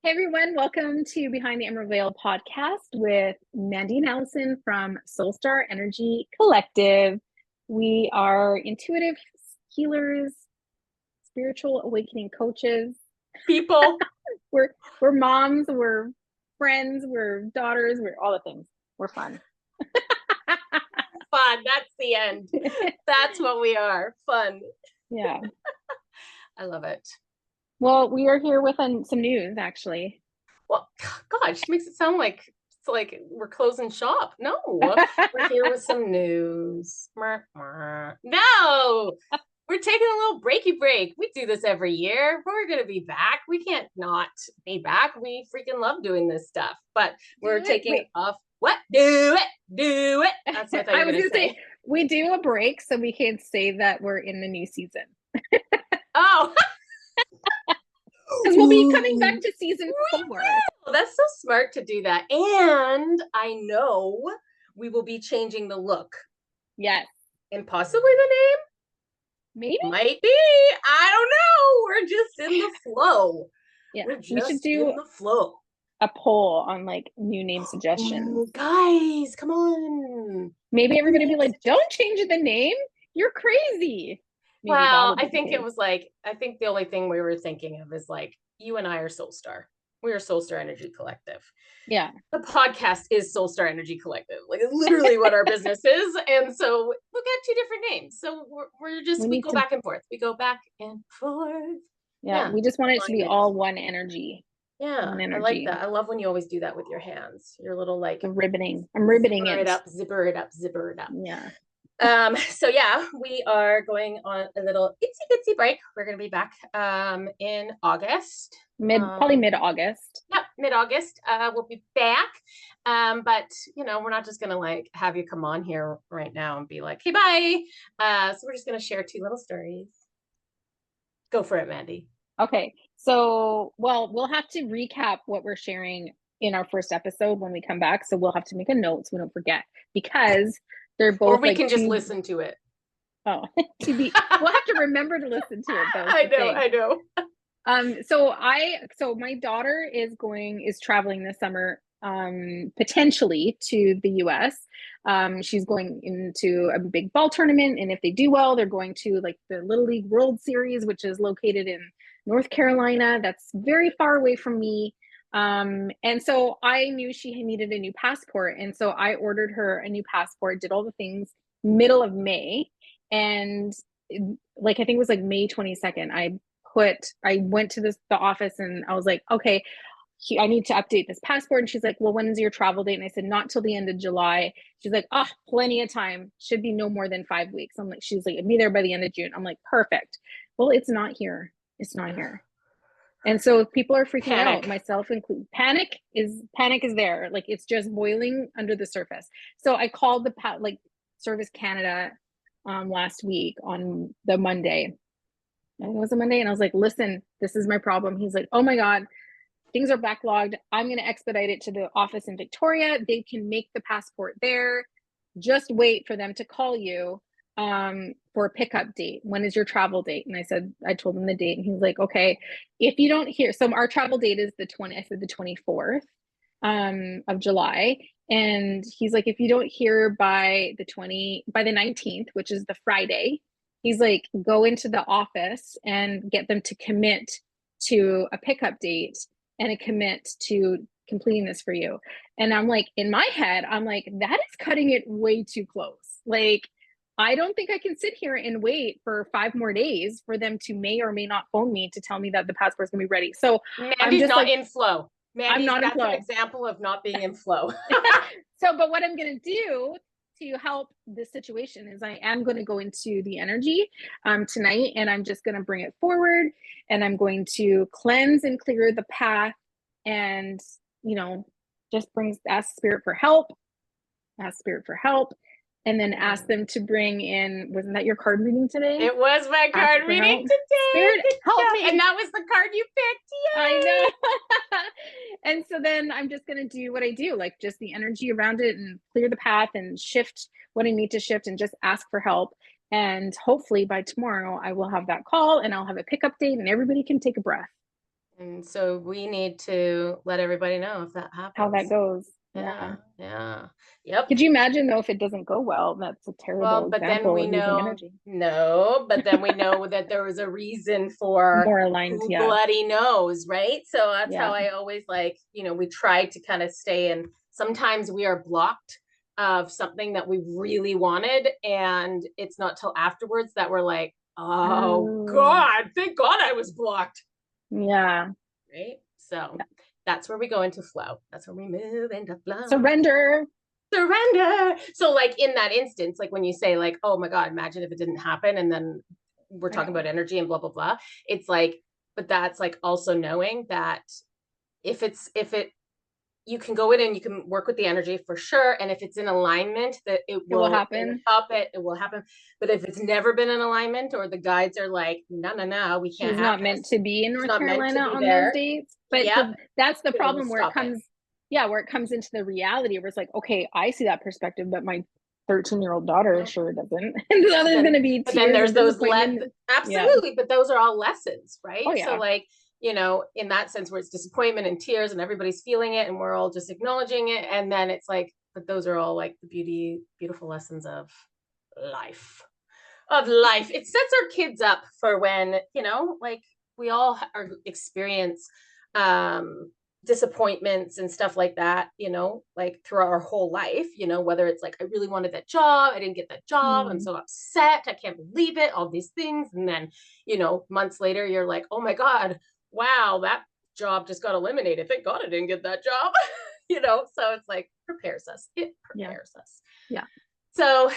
Hey everyone, welcome to Behind the Emerald Veil podcast with Mandy and Allison from Soulstar Energy Collective. We are intuitive healers, spiritual awakening coaches. People. We're moms, we're friends, we're daughters, we're all the things. We're fun. Fun. That's the end. That's what we are. Fun. Yeah. I love it. Well, we are here with some news, actually. Well, God, she makes it sound like it's like we're closing shop. No, we're here with some news. No, we're taking a little breaky break. We do this every year. We're going to be back. We can't not be back. We freaking love doing this stuff, but we're taking off. What? Do it. Do it. That's what I was going to say. We do a break so we can say that we're in the new season. Oh. Because we'll be coming back to season 4. That's so smart to do that. And I know we will be changing the look. Yes. And possibly the name. Maybe. Might be. I don't know. We're just in the flow. Yeah. We're just in the flow. A poll on like new name suggestions. Oh, guys, come on. Maybe everybody be like, don't change the name. You're crazy. Maybe well, I think it was like, I think the only thing we were thinking of is like, you and I are Soulstar. We are Soulstar Energy Collective. Yeah. The podcast is Soulstar Energy Collective. Like it's literally what our business is. And so we'll get 2 different names. So we go back and forth. We go back and forth. Yeah. We just want it to be all one energy. Yeah. I like that. I love when you always do that with your hands. Your little like the ribboning. I'm ribboning it. Zipper it up, zipper it up. Yeah. So yeah, we are going on a little itsy bitsy break. We're going to be back in August. Probably mid-August. Yep, mid-August. We'll be back. But you know, we're not just going to like have you come on here right now and be like, hey, bye. So we're just going to share 2 little stories. Go for it, Mandy. Okay. So, well, we'll have to recap what we're sharing in our first episode when we come back. So we'll have to make a note so we don't forget, because they're both. Or we can just listen to it. Oh, we'll have to remember to listen to it though. I know. So my daughter is traveling this summer, potentially to the US. She's going into a big ball tournament, and if they do well, they're going to like the Little League World Series, which is located in North Carolina. That's very far away from me. And so I knew she needed a new passport. And so I ordered her a new passport, did all the things middle of May. And like, I think it was like May 22nd, I went to the office and I was like, okay, I need to update this passport. And she's like, well, when is your travel date? And I said, not till the end of July. She's like, oh, plenty of time. Should be no more than 5 weeks. I'm like, she's like, I'll be there by the end of June. I'm like, perfect. Well, it's not here. It's not here. And so people are freaking out, myself included. Panic is there. Like it's just boiling under the surface. So I called the Service Canada last week on the Monday. I think it was a Monday. And I was like, listen, this is my problem. He's like, oh my God, things are backlogged. I'm going to expedite it to the office in Victoria. They can make the passport there. Just wait for them to call you for a pickup date. When is your travel date? And I told him the date, and he's like, okay, if you don't hear, so our travel date is the 24th of July. And he's like, if you don't hear by the 19th, which is the Friday, he's like, go into the office and get them to commit to a pickup date and a commit to completing this for you. And I'm like, in my head, I'm like, that is cutting it way too close. Like, I don't think I can sit here and wait for 5 more days for them to may or may not phone me to tell me that the passport's gonna be ready. So Mandy's not in flow. I'm not in flow. An example of not being in flow. But what I'm gonna do to help this situation is I am going to go into the energy tonight, and I'm just going to bring it forward, and I'm going to cleanse and clear the path, and just ask spirit for help, and then ask them to bring in. Wasn't that your card reading today? It was my card reading today. Spirit, help me. And that was the card you picked. Yay! I know. And so then I'm just going to do what I do, like just the energy around it and clear the path and shift what I need to shift and just ask for help. And hopefully by tomorrow I will have that call and I'll have a pickup date and everybody can take a breath. And so we need to let everybody know if that how that happens. goes. Yeah. Yeah, yeah. Yep. Could you imagine though if it doesn't go well? That's a Well, terrible but then example we of losing know, energy. no, but then we know that there was a reason for More aligned, who yeah. bloody knows, right? So that's how Yeah. I always like, we try to kind of stay in. Sometimes we are blocked of something that we really wanted, and it's not till afterwards that we're like, oh Oh, God, thank God I was blocked, yeah. right? So that's where we go into flow. That's where we move into flow. Surrender. Surrender. So like in that instance, like when you say like, oh my God, imagine if it didn't happen, and then we're I talking know. about energy and blah blah blah. It's like, but that's like also knowing that if it you can go in and you can work with the energy for sure. And if it's in alignment, that It will it will happen. help it will happen. But if it's never been in alignment, or the guides are like, no, no, no, we can't She's have not meant this. to be in She's North not meant to Carolina be on those there. dates. But Yep. that's the It'll problem where it stop it. comes, yeah, where it comes into the reality where it's like, okay, I see that perspective, but my 13-year-old daughter Yep. sure doesn't. And so there's going to be But then tears there's and those disappointment. Yeah. absolutely, but those are all lessons, Oh, right? So yeah. like, in that sense where it's disappointment and tears and everybody's feeling it and we're all just acknowledging it, and then it's like, but those are all like the beautiful lessons of life. Of life. It sets our kids up for when, like we all are experience um disappointments and stuff like that, like throughout our whole life, whether it's like I really wanted that job, I didn't get that job, I'm Mm. so upset, I can't believe it, all these things. And then, months later, you're like, oh my God, wow, that job just got eliminated. Thank God I didn't get that job. So it's like prepares us. It Yeah. prepares us. Yeah. So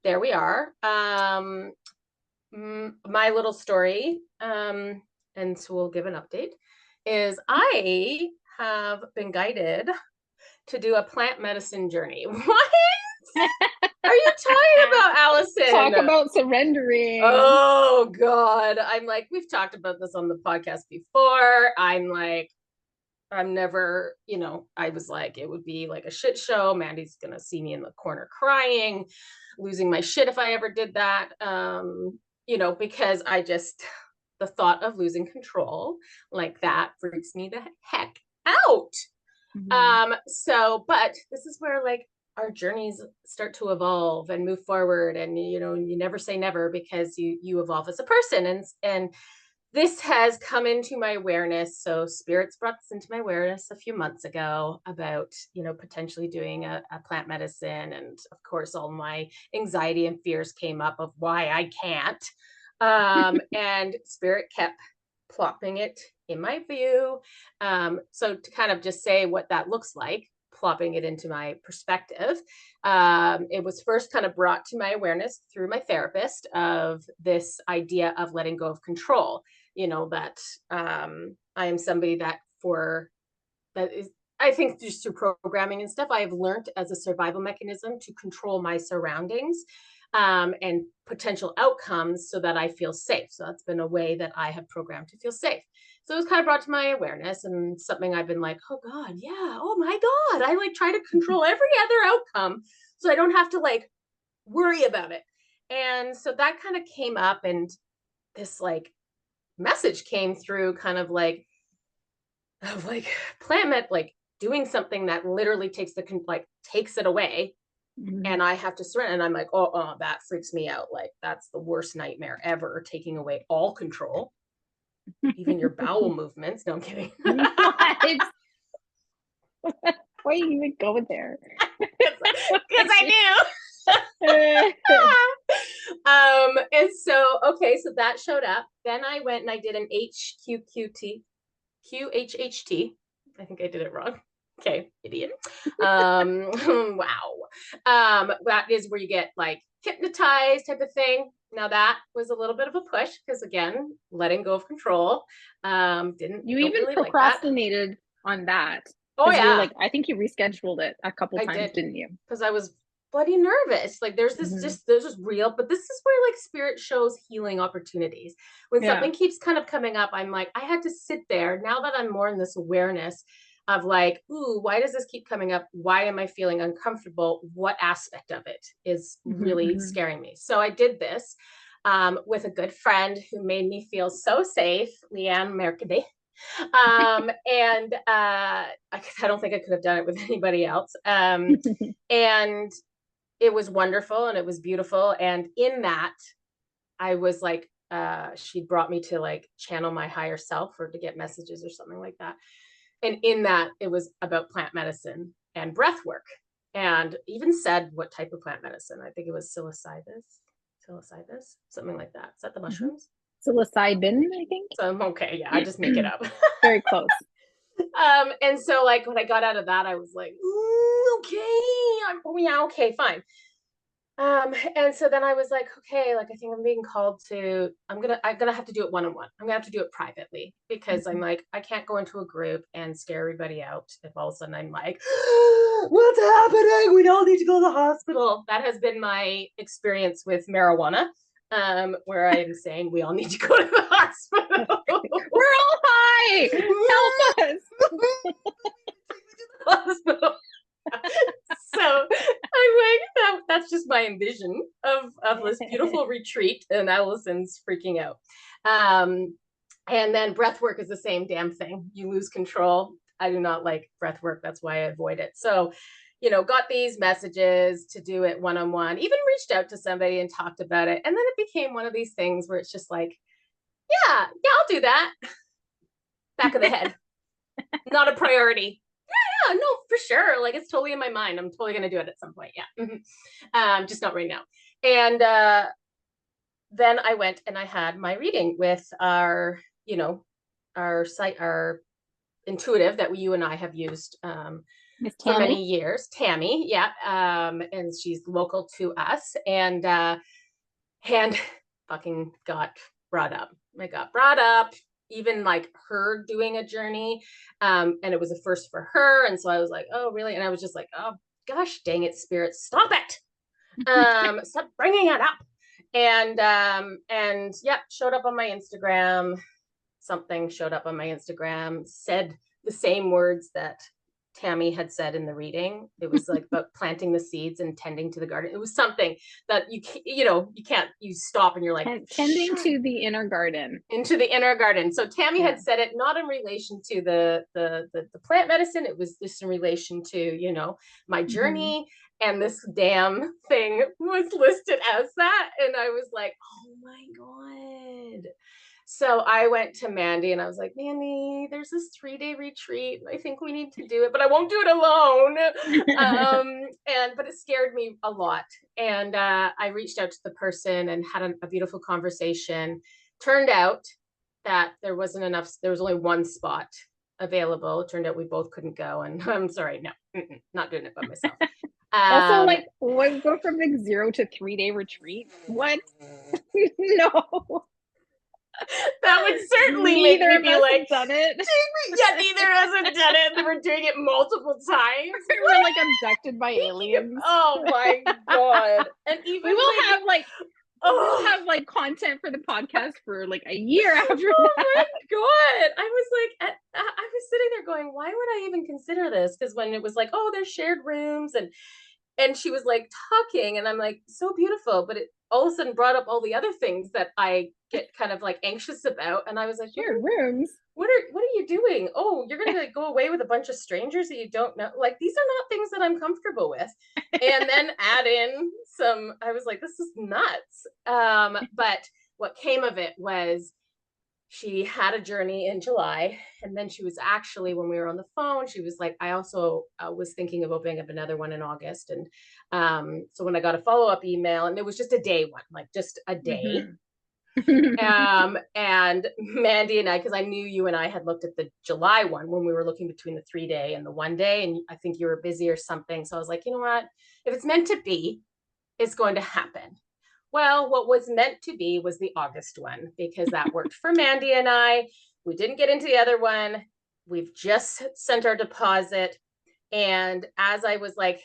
there we are. My little story, and so we'll give an update, is I have been guided to do a plant medicine journey. What are you talking about, Talk Allison? about surrendering. Oh God. I'm like, we've talked about this on the podcast before. I'm never, I was like, it would be like a shit show. Mandy's gonna see me in the corner crying, losing my shit if I ever did that. Because the thought of losing control like that freaks me the heck out. Mhm. But this is where like our journeys start to evolve and move forward, and you never say never, because you evolve as a person, and this has come into my awareness. So spirits brought this into my awareness a few months ago about, potentially doing a plant medicine. And of course, all my anxiety and fears came up of why I can't. And spirit kept plopping it in my view. So to kind of just say what that looks like, plopping it into my perspective, it was first kind of brought to my awareness through my therapist of this idea of letting go of control. That I am somebody that is, I think just through programming and stuff, I have learned as a survival mechanism to control my surroundings, and potential outcomes so that I feel safe. So that's been a way that I have programmed to feel safe. So it was kind of brought to my awareness, and something I've been like, oh God, yeah, oh my God. I like try to control every other outcome so I don't have to like worry about it. And so that kind of came up, and this like message came through kind of like, of like plant med, like doing something that literally takes it away, Mhm. and I have to surrender. And I'm like, oh, that freaks me out. Like that's the worst nightmare ever, taking away all control, even your bowel movements. No, I'm kidding. What? Why are you even going there? Because I do. And so okay, so that showed up. Then I went and I did an QHHT. I think I did it wrong. Okay, idiot. Wow. That is where you get like hypnotized type of thing. Now that was a little bit of a push because again, letting go of control. Didn't You don't even really like that. procrastinated on that Oh because you were yeah, like, I think you rescheduled it a couple I times, did, didn't you? because I was bloody nervous. Like Hmm. there's just real, but this is where like spirit shows healing opportunities. When Yeah. something keeps kind of coming up, I'm like, I had to sit there now that I'm more in this awareness of like, ooh, why does this keep coming up? Why am I feeling uncomfortable? What aspect of it is Hmm. really Hmm. scaring me? So I did this with a good friend who made me feel so safe, Leanne Mercade. And I don't think I could have done it with anybody else. And it was wonderful and it was beautiful. And in that, I was like, she brought me to like channel my higher self or to get messages or something like that. And in that, it was about plant medicine and breath work, and even said what type of plant medicine. I think it was psilocybus, something like that. Is that the mushrooms? Psilocybin, I think. So okay, yeah, I just make it up. Very close. And so like when I got out of that, I was like, okay, yeah, okay, fine. And so then I was like, okay, like I think I'm being called to, I'm gonna have to do it one-on-one. I'm gonna have to do it privately because I'm like, I can't go into a group and scare everybody out if all of a sudden I'm like, what's happening? We all need to go to the hospital. That has been my experience with marijuana, where I'm saying we all need to go to the hospital. We're all high. Help us. Hospital. So I'm like, that's just my envision of this beautiful retreat, and Allison's freaking out. And then breath work is the same damn thing. You lose control. I do not like breath work. That's why I avoid it. So, got these messages to do it one-on-one, even reached out to somebody and talked about it. And then it became one of these things where it's just like, yeah, I'll do that. Back of the head. Not a priority. Yeah, no, for sure. Like it's totally in my mind. I'm totally going to do it at some point. Yeah. Just not right now. And then I went and I had my reading with our intuitive that you and I have used for many years, Tammy. Yeah. And she's local to us, and fucking got brought up. I got brought up, even like her doing a journey. And it was a first for her. And so I was like, oh, really? And I was just like, oh, gosh, dang it, spirit, stop it. Stop bringing it up. And yeah, showed up on my Instagram. Something showed up on my Instagram, said the same words that Tammy had said in the reading. It was like about planting the seeds and tending to the garden. It was something that you stop and you're like tending to the inner garden. Into the inner garden. So Tammy had said it not in relation to the plant medicine. It was just in relation to, my journey. And this damn thing was listed as that. And I was like, oh my God. So I went to Mandy and I was like, Mandy, there's this 3-day retreat. I think we need to do it, but I won't do it alone. But it scared me a lot. And I reached out to the person and had a beautiful conversation. Turned out that there wasn't enough. There was only one spot available. It turned out we both couldn't go. And I'm sorry, no, not doing it by myself. Also, like, what, go from like 0 to 3-day retreat? What? No. That would certainly make me be like, done it. Yeah, neither of us have done it. We're doing it multiple times. We're like abducted by aliens. Oh my God. And even we will have like we'll have like content for the podcast for like a year after that. My God. I was sitting there going, why would I even consider this? Because when it was like, oh, there's shared rooms and she was like talking and I'm like, so beautiful, but it all of a sudden brought up all the other things that I get kind of like anxious about. And I was like, shared rooms. What are you doing? Oh, you're gonna go away with a bunch of strangers that you don't know. Like, these are not things that I'm comfortable with. And then add in some, I was like, this is nuts. But what came of it was she had a journey in July. And then she was actually, when we were on the phone, she was like, I also was thinking of opening up another one in August. And so when I got a follow-up email, and it was just a day one, like just a day. And Mandy and I, because I knew you and I had looked at the July one when we were looking between the 3-day and the 1-day, and I think you were busy or something. So I was like, you know what? If it's meant to be, it's going to happen. Well, what was meant to be was the August one, because that worked for Mandy and I. We didn't get into the other one. We've just sent our deposit. And as I was like,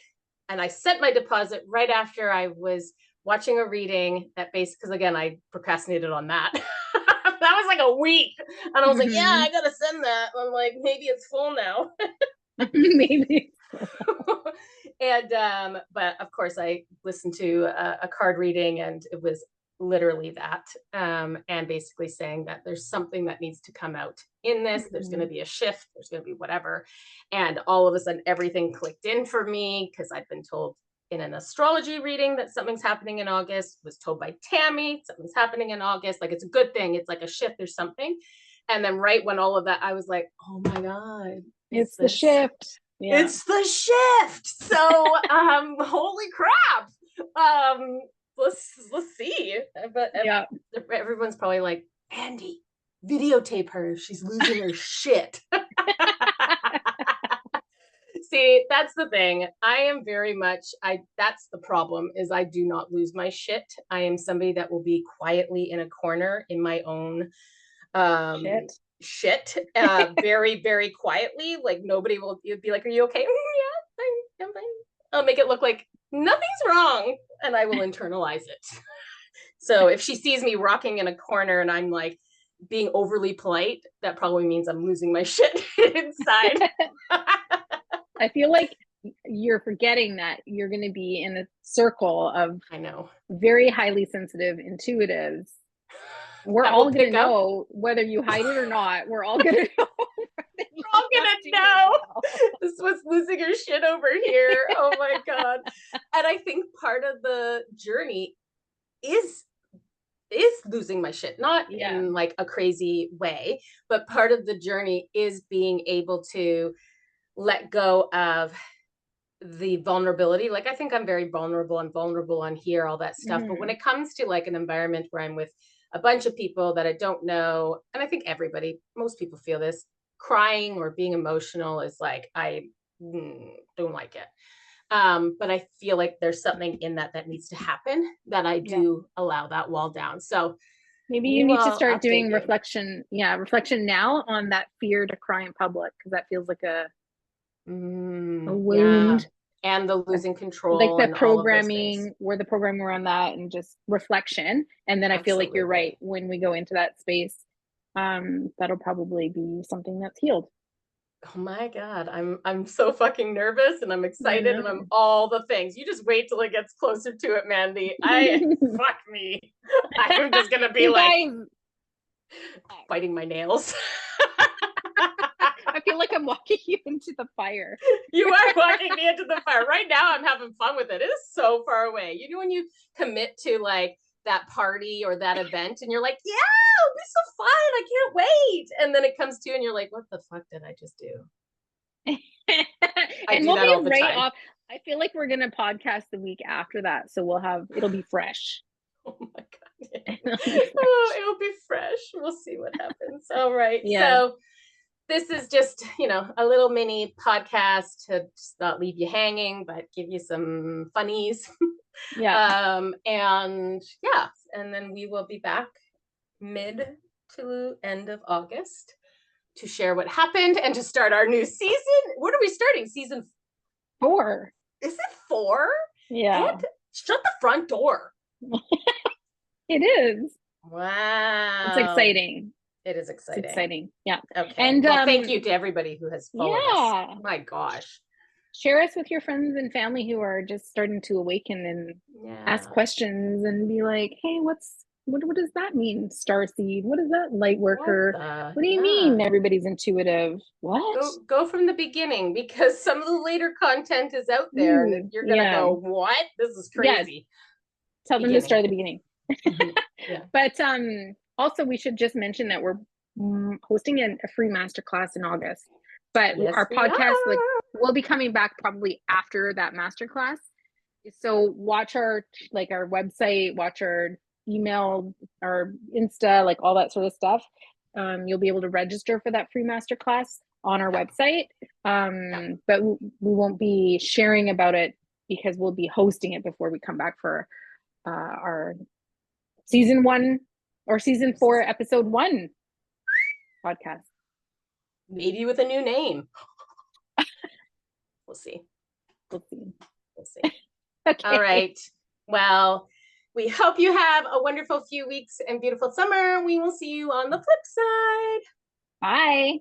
and I sent my deposit right after I was watching a reading that because again, I procrastinated on that. That was like a week. And I was like, yeah, I got to send that. I'm like, maybe it's full now. Maybe. And, but of course I listened to a card reading and it was literally that, and basically saying that there's something that needs to come out in this. There's going to be a shift. There's going to be whatever. And all of a sudden, everything clicked in for me because I've been told in an astrology reading that something's happening in August, was told by Tammy something's happening in August. Like, it's a good thing. It's like a shift. There's something. And then right when all of that, I was like, oh my God. It's the shift. Yeah. It's the shift. So holy crap. Let's see. But yeah, everyone's probably like, Andy, videotape her. She's losing her shit. See, that's the thing. I am very much, that's the problem, is I do not lose my shit. I am somebody that will be quietly in a corner in my own shit very, very quietly. Like, nobody will be like, are you okay? Yeah, I'm fine. I'll make it look like nothing's wrong, and I will internalize it. So if she sees me rocking in a corner and I'm like being overly polite, that probably means I'm losing my shit inside. I feel like you're forgetting that you're going to be in a circle of, I know, very highly sensitive intuitives. We're all going to know whether you hide it or not. We're all going to know. We're all going to know. This was losing her shit over here. Oh my God. And I think part of the journey is losing my shit, not in like a crazy way, but part of the journey is being able to let go of the vulnerability. Like, I think I'm very vulnerable. I'm vulnerable on here, all that stuff. But when it comes to like an environment where I'm with a bunch of people that I don't know, and I think most people feel this, crying or being emotional is like, I don't like it. But I feel like there's something in that needs to happen, that I do allow that wall down. So maybe you need to start doing reflection now on that fear to cry in public, because that feels like a wound. And the losing control, like the programming, where the programming around that, and just reflection. And then I feel like you're right, when we go into that space, that'll probably be something that's healed. Oh my God, I'm so fucking nervous, and I'm excited, and I'm all the things. You just wait till it gets closer to it, Mandy. Fuck me. I'm just gonna be like biting my nails. I feel like I'm walking you into the fire. You are walking me into the fire. Right now, I'm having fun with it. It is so far away. You know, when you commit to like that party or that event, and you're like, yeah, it'll be so fun. I can't wait. And then it comes to you, and you're like, what the fuck did I just do? And we'll be right off. I feel like we're going to podcast the week after that. So it'll be fresh. Oh my God. It'll be fresh. We'll see what happens. All right. Yeah. So this is just, a little mini podcast to just not leave you hanging, but give you some funnies. And then we will be back mid to end of August to share what happened and to start our new season. What are we starting? Season 4. Is it 4? Yeah. Shut the front door. It is. Wow. It's exciting. It is exciting. It's exciting. Yeah. Okay. And thank you to everybody who has followed us. My gosh. Share us with your friends and family who are just starting to awaken, and ask questions and be like, hey, what does that mean? Starseed? What is that? Light worker? What do you mean everybody's intuitive? What? Go from the beginning, because some of the later content is out there, and you're gonna go, what? This is crazy. Tell them to start at the beginning. But also, we should just mention that we're hosting a free masterclass in August. But our podcast will be coming back probably after that masterclass. So watch our website, watch our email, our Insta, like all that sort of stuff. You'll be able to register for that free masterclass on our website. But we won't be sharing about it, because we'll be hosting it before we come back for our season 1 or season 4, episode 1 podcast. Maybe with a new name. We'll see. Okay. All right. Well, we hope you have a wonderful few weeks and beautiful summer. We will see you on the flip side. Bye.